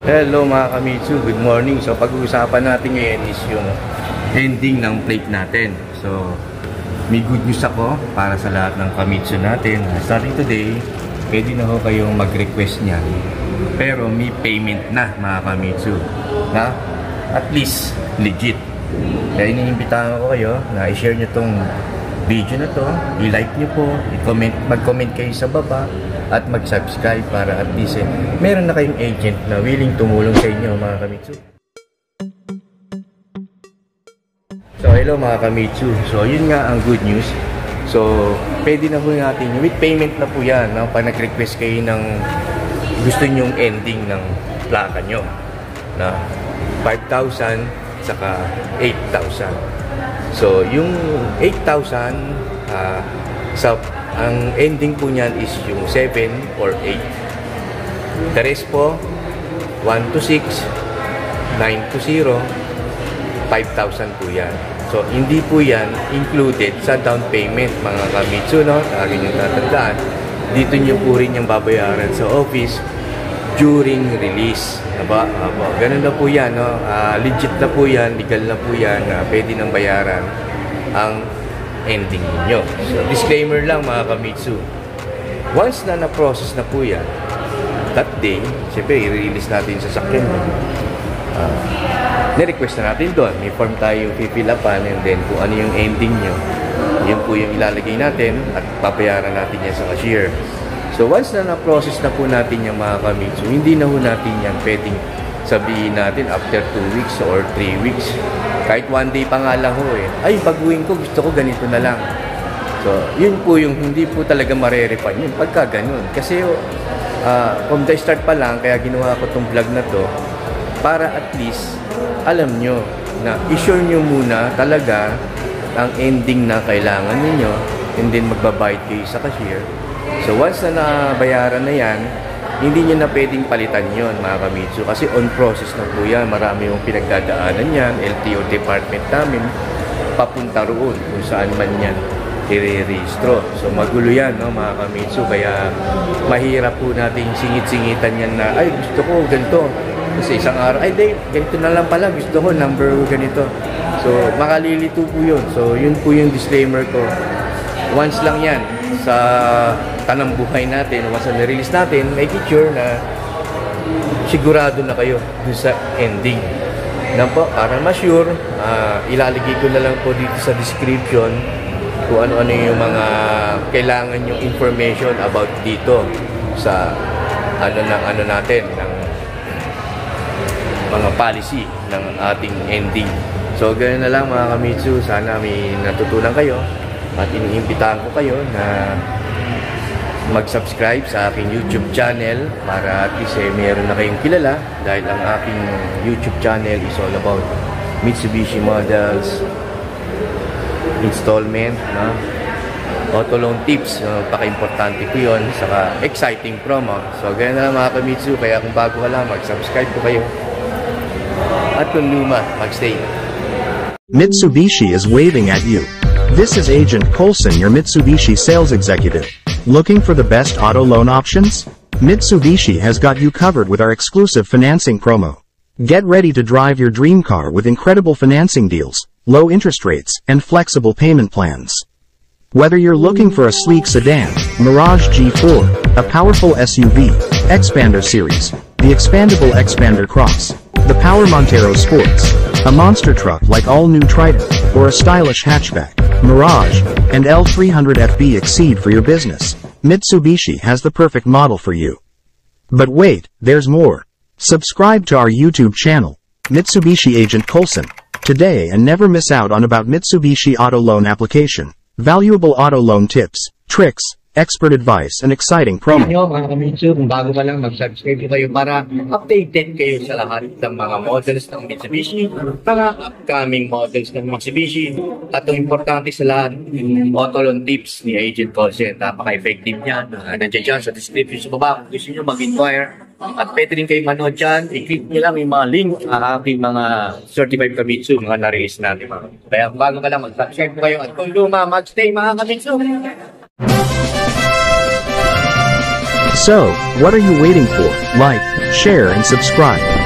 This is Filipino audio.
Hello mga Kamitsu, good morning. So pag-uusapan natin ngayon is yung ending ng plate natin. So may good news ako para sa lahat ng Kamitsu natin. Starting today, pwede na ho kayong mag-request niya. Pero may payment na mga Kamitsu, na at least legit. Kaya iniimbitahan ko kayo na i-share nyo tong video na to, i-like nyo po, mag-comment kayo sa baba, at mag-subscribe para at least meron na kayong agent na willing tumulong sa inyo mga Kamitsu. So hello mga Kamitsu. So yun nga ang good news. So pwede na po natin, with payment na po yan, no? Pag nag-request kayo ng gusto nyong ending ng plaka nyo na 5,000 saka 8,000. So yung 8,000 ang ending po niyan is yung 7 or 8. The rest po, 1 to 6, 9 to 0, 5,000 po yan. So, hindi po yan included sa down payment, mga Kamitsu, no? Lagi nyo tatandaan. Dito nyo po rin yung babayaran sa office during release. Aba, ganun na po yan, no? Legit na po yan, legal na po yan, pwede nang bayaran ang ending ninyo. So, disclaimer lang mga Kamitsu. Once na na-process na po yan, that day, siyempre, i-release natin sa sakyan. Ni-request na natin doon. May form tayo fill upan, and then kung ano yung ending nyo, yun po yung ilalagay natin at papayaran natin yan sa cashier. So, once na na-process na po natin yung mga Kamitsu, hindi na po natin yan pwedeng sabihin natin after 2 weeks or 3 weeks. Kahit 1 day pa nga lang ho ay baguhin ko, gusto ko ganito na lang. So, yun po yung hindi po talaga marerefund yun pagka ganun. Kasi from the start pa lang, kaya ginawa ko tong vlog na to, para at least alam nyo na i-sure nyo muna talaga ang ending na kailangan ninyo, and then magbabayad kayo sa cashier. So, once na nabayaran na yan, hindi nyo na pwedeng palitan yon mga Kamitsu, kasi on process na po yan. Marami yung pinagdadaanan yan, LTO department namin papunta roon kung saan man yan i-re-registro. So magulo yan, no, mga Kamitsu, kaya mahirap po nating singit-singitan yan na ay gusto ko ganito, kasi isang araw ay ganito na lang pala, gusto ko number ganito. So makalilito po yun. So yun po yung disclaimer ko. Once lang yan sa tanang buhay natin, once na release natin, make it sure na sigurado na kayo dun sa ending. Na po, para ma-sure, ilalagay ko na lang po dito sa description kung ano-ano yung mga kailangan yung information about dito sa ano natin, ng mga policy ng ating ending. So, ganyan na lang mga Kamitsu. Sana may natutunan kayo at iniimbitahan ko kayo na mag-subscribe sa aking YouTube channel para at least meron na kayong kilala, dahil ang aking YouTube channel is all about Mitsubishi models, installment, auto loan tips, paka-importante po yun, saka exciting promo. So ganyan na lang mga Kamitsu, kaya kung bago ka lang, mag-subscribe po kayo, at kung luma, mag-stay. Mitsubishi is waving at you. This is Agent Colson, your Mitsubishi sales executive. Looking for the best auto loan options? Mitsubishi has got you covered with our exclusive financing promo. Get ready to drive your dream car with incredible financing deals, low interest rates, and flexible payment plans. Whether you're looking for a sleek sedan, Mirage G4, a powerful SUV, Xpander Series, the expandable Xpander Cross, the Power Montero Sports, a monster truck like all-new Triton, or a stylish hatchback, Mirage, and L300FB Exceed for your business, Mitsubishi has the perfect model for you. But wait, there's more. Subscribe to our YouTube channel, Mitsubishi Agent Colson, today and never miss out on about Mitsubishi auto loan application, valuable auto loan tips, tricks, expert advice, and exciting promo. Mga Kamitsu, kung bago ka lang, mag-subscribe kayo para updated kayo sa lahat ng mga models ng Mitsubishi, mga upcoming models ng Mitsubishi, at ang importante sa lahat, auto loan tips ni Agent Colson. Napaka-effective niyan. Nandiyan dyan sa description sa baba kung gusto nyo mag-inquire. At pwede rin kayo manood dyan. I-click nyo lang yung mga link sa aking mga certified Kamitsu, mga na-release natin. Kaya kung bago ka lang, mag-subscribe kayo, at kung luma, mag-stay mga Kamitsu. So, what are you waiting for? Like, share and subscribe.